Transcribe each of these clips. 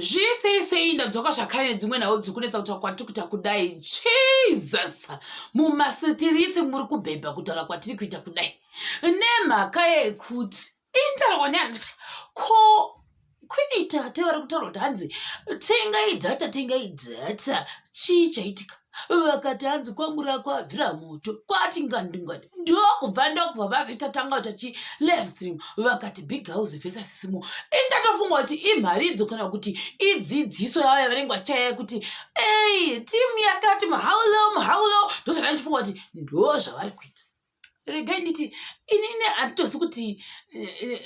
Zvise ndadzoka zvakare dzimwe nhau dzikunetsa kutaura kwatiri kuita kudai. Jesus! Mumasitiritsi muri kubhebha kutaura kwatiri kuita kudai. Nemhaka yekuti intaurwa neanhu ko Queen Tate vari kutaura kuti hanzi tengai data chii chaitika. Vakati hanzi kwamura kwabvira moto kwati ngandingwandi ndokubva vazoita tanga kuti live stream vakati big house vesa sisimo indatofunga kuti imhari idzo kana kuti idzidziso yavo yavanenge vachichaya kuti timu yakati muhaulo ndosaka ndichifunga kuti ndo zvavari kuita. Regai nditi inini handitozi kuti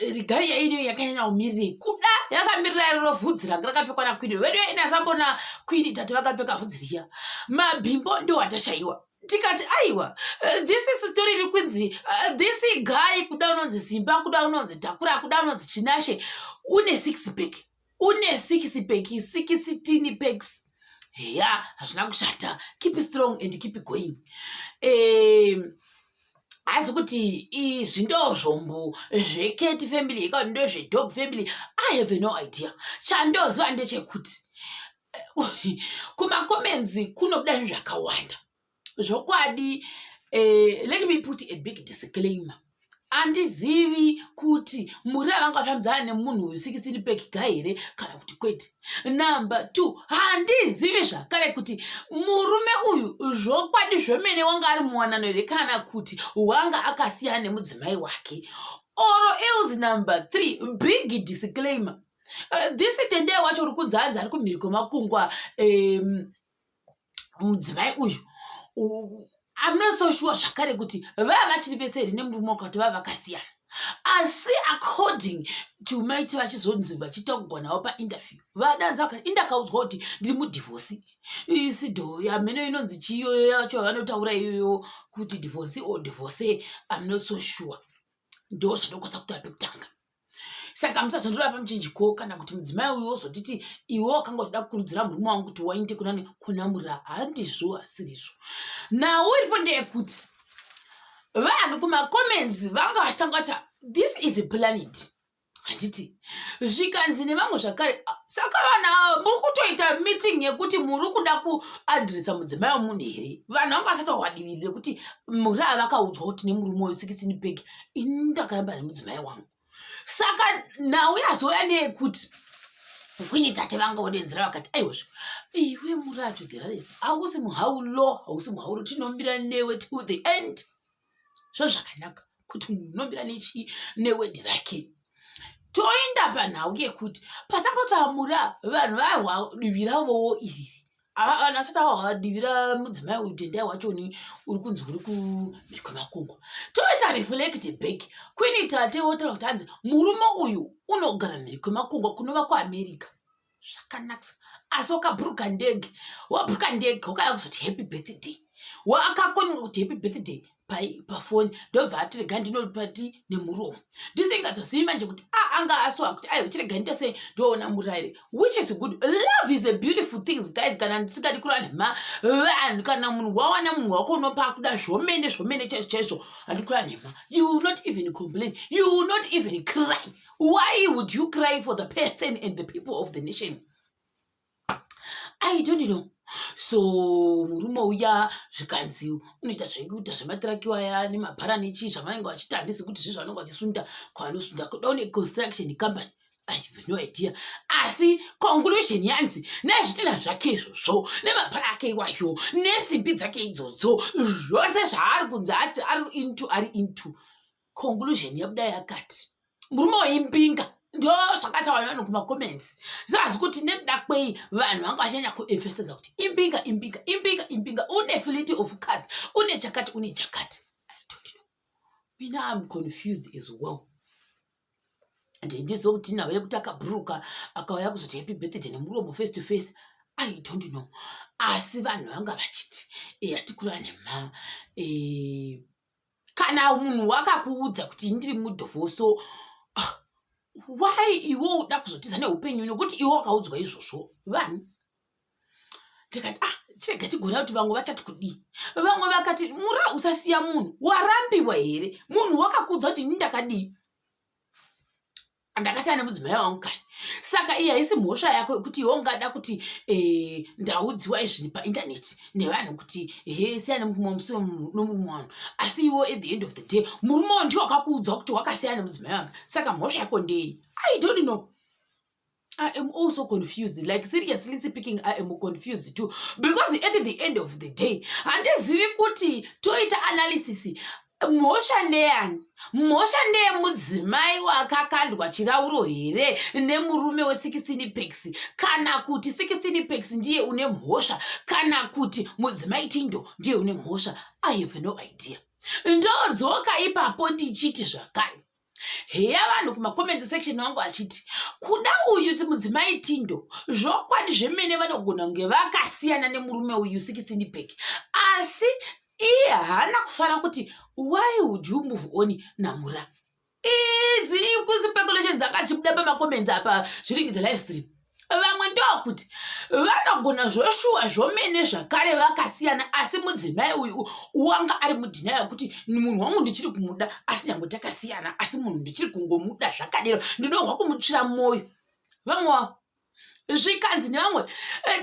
rigari yaino yakanyanya umirirei kuda yakamirira iroro vhudzi ranga rakapfekwa naQueen wedu inasambona Queen Tate vakapfeka vhudzi riya mabhimbo ndo watashaiwa tikati aiwa this is story iri kunzi this guy kuda unonzi Simba kuda unonzi Takura kuda unonzi Chinashe une 6 pack 16 packs ya hazvina kushata keep strong and keep going. Asi kuti izvi ndo zvombo zveKate family kana ndo zvedog family I have no idea. Chandoziva ndechekuti kuma-comments kunobuda zvinhu zvakawanda zvokwadi. Let me put a big disclaimer. Handizivi kuti muri avangafambidzana nemunhu we16 pack guy here kana kuti kwete. Number 2, handizivi zvakare kuti murume uyu zvokwadi zvemene wanga ari muwanano here kana kuti wanga akasiyana nemudzimai wake. Oro else number 3, big disclaimer. This tendei wacho uri kunzi hanzi ari kumhiri kwemakungwa mudzimai uyu I'm not so sure zvakare kuti vava vachiri pese here nemurume wakati vava vakasiyana. Asi according to MaiTt vachizonzi vachitaurwa navo painterview vadanza vakati indakaudzwa kuti ndiri mudhivorsi isidho yamheno inonzi chiyo yacho vanotaura iyoyo kuti divorce or divorce I'm not so sure. Ndo zvandokosa kutaura pekutanga. Saka musazondorapa pamuchinjiko kana kuti mudzimai uyu wozotiti iwe wakanga uchida kukurudzira murume wangu kuti wainde kunamura handizvo asirizvo. Nawo iripo ndeyekuti vanhu kuma-comments vanga vachitanga kuti this is a planet. Handiti zvikanzi nevamwe zvakare saka vanhu muri kutoita meeting yekuti muri kuda kuadhiresa mudzimai womunhu here. Vanhu vanga vasatowadivirire kuti muri avakaudzwa kuti nemurume uyu 16 pack ini ndakaramba nemudzimai wangu. Saka nawe yazouya neyekuti Queen Tate vangaodenzera vakati aiwazvo iwe murato the rarest hausi muhaulo tinomira newe to the end. Zvo zvakanaka kuti munhu unomira newedhi rake. Toenda panhau yekuti pasangotamura vanhu varwa divi ravowo iriri vanhu vasati vawadivira mudzimai uyu tendai wachoni uri kunzi uri kumhiri kwemakungwa. Toita reflect back. Queen Tate wotaura kuti hanzi murume uyu unogara mhiri kwemakungwa kunova kuAmerica. Zvakanakisa asi wakabhuruka ndege wakauya kuzoti happy birthday wakakonywa kuti happy birthday pafoni ndobva ati regai ndinopati nemuromo ndisingazozivi manje kuti anga aswa kuti aiwa chiregai ndose ndoona muraire which is good. Love is a beautiful things guys. Kana ndisingadi kurwa nemha vanhu kana munhu wawana munhu wako unopa kuda zvomene chaizvo handikurwa nemha. You will not even complain, you will not even cry. Why would you cry for the person and the people of the nation? I don't know. So murume uya zvikanzi unoita zvaikuita zvematrakiwa aya nemabhara nechi zvavanenge vachita handisi kuti zvezvo vanenge vachisunda kwavanosunda kuda une construction company. I have no idea. Asi conclusion yanzi nezvitina zvake izvozvo nemabhara ake iwayo nesimbi dzake idzodzo zvose zvaari kunzi ari into conclusion yabuda yakati murume waimbinga. Ndo zvakataura vanhu kuma-comments. Zvazi kuti nekuda kwei vanhu vanga vachanya kuemphasiza kuti imbinga une fleet of cars une chakati. I don't know. Mina I'm confused as well. Ndizokuti nawe kuti akabhuruka akauya kuzoti happy birthday nemuromo face to face. I don't know. Asi vanhu vanga vachiti hatikurwa nemha. Kana munhu wakakuudza kuti ndiri mudhivorso why iwo uda kuzotiza neupenyu nokuti iwo wakaudzwa izvozvo vanhu. Ndikati chirega tigona kuti vamwe vachati kudii. Vamwe vakati mura usasiya munhu warambiwa here munhu wakakuudza kuti ini ndakadii. ndakasiyana nemudzimai wangu kare. Saka iyi haisi mhosva yako kuti iwe ungada kuti ndaudziwa izvini paindaneti nevanhu kuti siyana nomurume wanu, asi iwo at the end of the day murume wanu ndiwo wakakuudza kuti wakasiyana nemudzimai wanga. Saka mhosva yako ndei? I don't know. I am also confused. Like, seriously speaking, I am confused too. Because at the end of the day, handizivi kuti toita analysis. Mhosva ndeyani? Mhosva ndeyemudzimai wakakandwa chirauro here nemurume we16 packs, kana kuti 16 packs ndiye une mhosva, kana kuti mudzimai Tîntô ndiye une mhosva? I have no idea. Ndodzoka ipapo ndichiti zvakare. Heya vanhu kuma-comment section wangu achiti kuda uyu mudzimai Tîntô zvokwadi zvemene vanogona kunge vakasiyana nemurume uyu 16 pack, asi iye haana kufara kuti why would you move on namura. Idzi kuspekulation dzakachibuda pama-comments apa zviri the live stream. Vamwe ndokuti vanogona zvoshuwa zvomene zvakare vakasiyana, asi mudzimai uyu wanga ari mudhinayo kuti munhu wangu ndichiri kumuda, asi nyange takasiyana asi munhu ndichiri kungomuda zvakadero, ndinohwa kumutsvira mwoyo. Vamwe zvikanzi nevamwe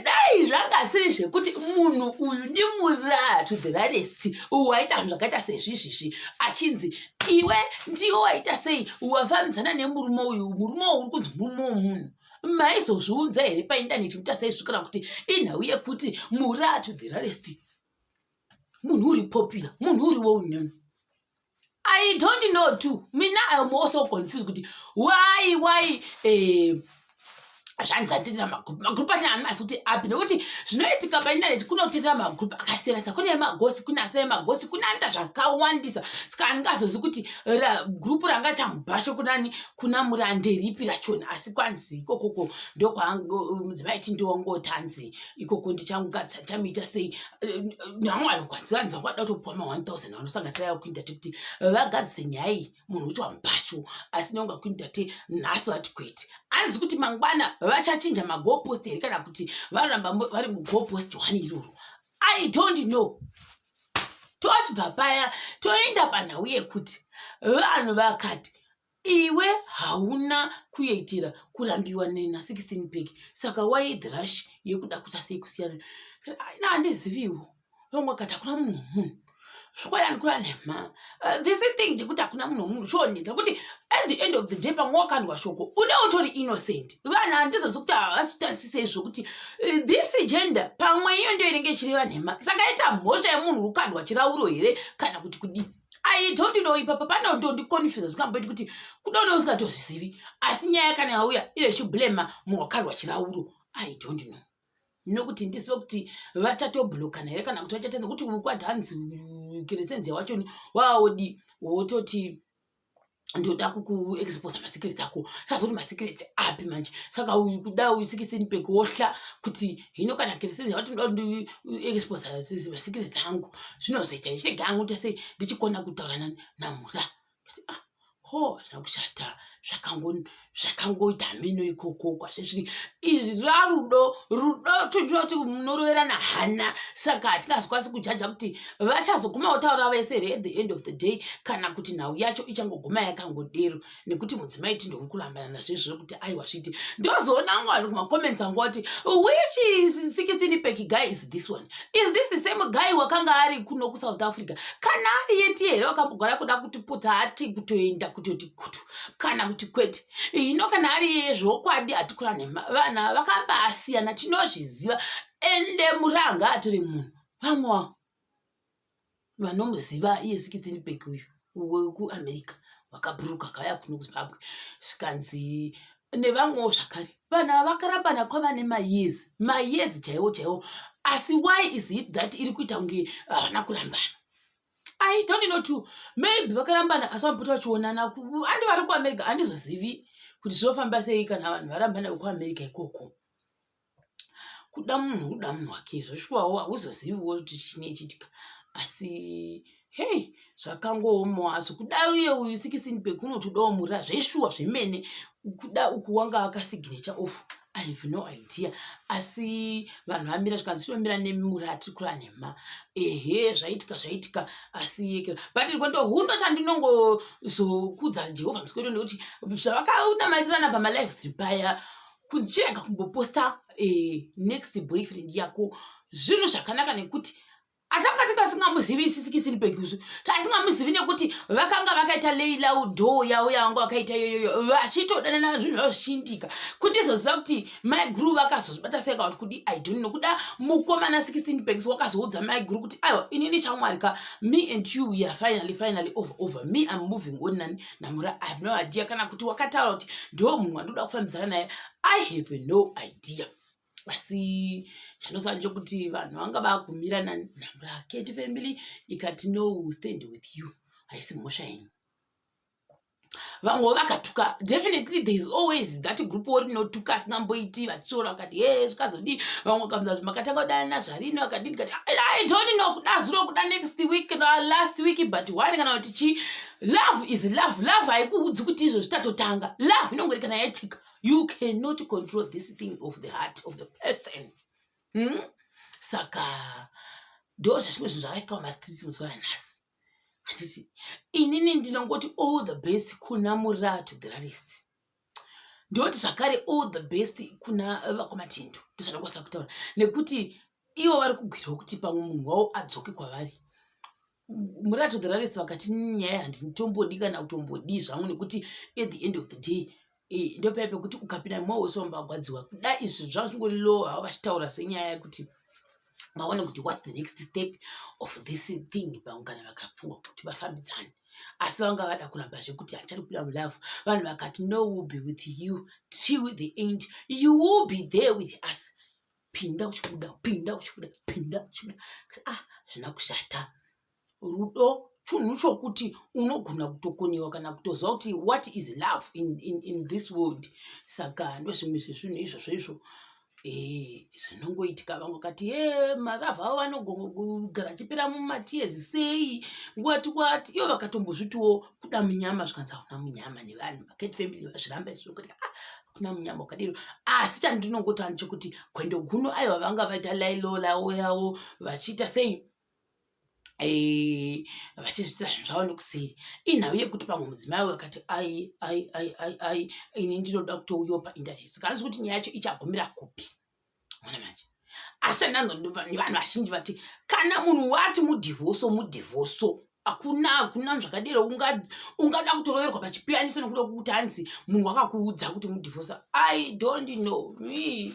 dai zvangasiri zvekuti munhu uyu ndimura to the rarest waita zvinhu zvakaita sezvizvizvi, achinzi iwe ndiwo waita sei wafambidzana nemurume uyu, murume uyu uri kunzi murume womunhu. Maizozviunza here paindaneti mutasaizvikana kuti inhau yekuti mura to the rarest, munhu uri popular, munhu uri well known. I don't know too. Mina I am also confused kuti why zvanzatendera magrupu achina hanimasi kuti api, nekuti zvinoitika paindaneti kunotendera magrupu akasiyana-siyana. Kune magosi, kuna asina magosi, kuna anta zvakawandisa. Saka handingazozi kuti gurupu ranga chamubhasho kuna murande ripi rachona, asi kwanzi ikokoko ndokwamudzimai Tîntô wangotanzi ikoko ndichangugadza nditamuita sei. Namwe vanokwanzi vanzi vakwada kutopuwa ma1000 vanosanganisira kuinda kuti vagadzise nyaya iyi, munhu uchi wamubhasho, asi nonga kuinda te nhasi vati kwete. Handizi kuti mangwana vachachinja magopost here kana kuti varamba vari mugopost 1 iroro. I don't know. Tochibva paya toenda panhau yekuti vanhu vakati iwe hauna kuitira kurambiwa nena 16 pack, saka waidhirash yekuda kuita sei kusiyana. Handiziviwo. Vamwe kati hakuna munhu zvokwadi kula nema this thing jekuti hakuna munhu chonetsa kuti at the end of the day pamwe wakandwa shoko une utori innocent. Vanhu handizozi kuti havasitasise zvokuti this gender pamwe iyo ndio inenge ichireva nhema, saka ita mhosva yemunhu ukandwa chirauro here kana kuti kudii. I don't know. Ipapa panondiconfuse zvikamboiti kuti kudaona usingatozvizivi, asi nyaya kana yauya ile ichiblema munhu wakandwa chirauro. I don't know. Nokuti ndisiwe kuti vachatobhlokana here kana kuti vachatenza kuti kwadhanzi keresenzi wacho waodi wototi ndoda kukuexpose masikireti ako. Sazoti masikireti api manje? Saka uyu kuda uyu 16 pack wohla kuti hino kana keresenzi wati ndoda kuexpose masikireti angu zvinozoita ndichirega hangu tese ndichikona kutaura namura. Zvakushata zvakangoita mino ikoko kwazvizviri. Izvi rarudo tindinoti munoroverana hana, saka hatingazokwanisi kujaja kuti vachazoguma kutaura vese here at the end of the day, kana kuti nhau yacho ichangoguma yakangodero, nekuti mudzimai Tîntô uri kurambana nazvezvo kuti aiwa zviti. Ndozoona vangu vari kumacomments angu vati which is 16 pack guy is this one? Is this the same guy wakanga ari kuno kuSouth Africa? Kana ari yeti here wakambogara kuda kutiputsa hati kutoenda kutoti kutu kana kuti kwete. Hino kana ari zvokwadi hatikura nema, vana vakambasiyana tinozviziva, ende muranga atori munhu. Vamwe vanomuziva iye 16 pack uyu kuAmerica wakabhuruka kaya kuno kuZimbabwe zvikanzi nevamwewo zvakare. Vanhu vakarambana kwava nemayezi chaiwo, asi why is it that iri kuita kunge havana kurambana? I don't know too. Maybe vakarambana asi vamboita vachionana. Handi vari kuAmerica handizozivi kuti zvinofamba sei kana vanhu varambana kuAmerica ikoko. Kuda munhu wake izvo shuwawo hauzoziviwo kuti chine chiitika, asi hey zvakangooma. Asi kuda uye uyu 16 pack unotodawo mura zveshuwa zvemene, kuda uku wanga akasignature off. I have no idea. Asi vanhu vamira zvikanzi tinomira nemurati kura nhema. Ehe, zvaitika asi but hundo chandinongozokudza Jehovha muswero nekuti zvavakaunamatirana pama-live stream paya kuchirega kumboposta next boyfriend yako zvinhu zvakanaka nekuti atanga tikasingamuzivi pekusu tasingamuzivi nekuti vakanga vakaita leila udho yavo yavanga vakaita yoyoyo vachitodanana zvinhu zvazvoshindika kundizoziva kuti maiguru vakazozvibata seka kuti kudi I don't know kuda mukomana 16 pekisi wakazoudza maiguru kuti aiwa inini shamwari ka me and you we are finally over me I'm moving on nani namura I have no idea kana kuti wakataura kuti ndo munhu wandoda kufambidzana naye I have no idea. Asi chanosanje kuti vanhu vanga bagumira namura Keti family ikati no we stand with you haisi mhosva yenyu. Vamwe vakatuka definitely there is always that group orinotuka asingamboiti vachitora vakati hey zvikazodi vamwe vakamza zvimakatanga kudana zvarino vakadini kati I don't know kuda zuro kuda next week last week but wani kana kuti chi love is love haikuudzi kuti izvo zvitatotanga love inongorikana yatika. You cannot control this thing of the heart of the person. Saka ndo zvimwe zvinhu zvakaitwa mumastreets musora nhasi. Handiti inini ndinongoti all the best kuna mura to the rarest. Ndoti zvakare all the best kuna vakomatendo ndozvanongosa kutaura nekuti ivo vari kugwirawo kuti pamwe munhu wavo adzoke kwavari. Mura to the rarest vakati nyaya handitombodi kana kutombodi zvangu nekuti at the end of the day ndo paya pekuti ukapinda mwawoso mbagwadziwa kuda izvi zvazvingorilowa havo vachitaura senyaya yekuti vaone kuti what's the next step of this thing paungana vakapfungwa kuti vafambidzane asi vanga vada kuramba zvekuti hachari kuda mulove vanhu vakati no will be with you till the end you will be there with us pinda uchibuda zvina kushata rudo chinhu chokuti unogona kutokoniwa kana kutoziva kuti what is love in this world. Saka ndo zvimwe zvezvinhu izvozvo zvinongoitika vamwe kati maravha avo vanogara chipera mumatiyezi sei what ivo vakatombozvitiwo kuda munyama zvikanzi hauna munyama nevanhu maketi family vazviramba izvokuti kuna munyama wakadiro asi chandinongoti handicho kuti gwendo guno aiva vanga vaita lailo lavo yavo vachiita sei vachizvitira zvinhu zvavo nekuseri inhau yekuti pamwe mudzimai wakati ai ini ndinoda kutouyawo paindaneti saka hanzi kuti nyaya yacho ichagumira kupi mona manje. Asi chandinonzwa nevanhu vazhinji vati kana munhu wati mudhivhoso hakuna zvakadero ungada kutoroverwa pachipiyaniso nekuda kuti hanzi munhu wakakuudza kuti mudhivhosa I don't know me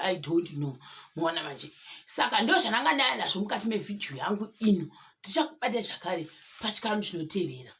I don't know mona manje. Saka ndo zvananga ndaya nazvo mukati mevhidhiyo yangu ino tichakubata zvakare pachikamu chinotevera.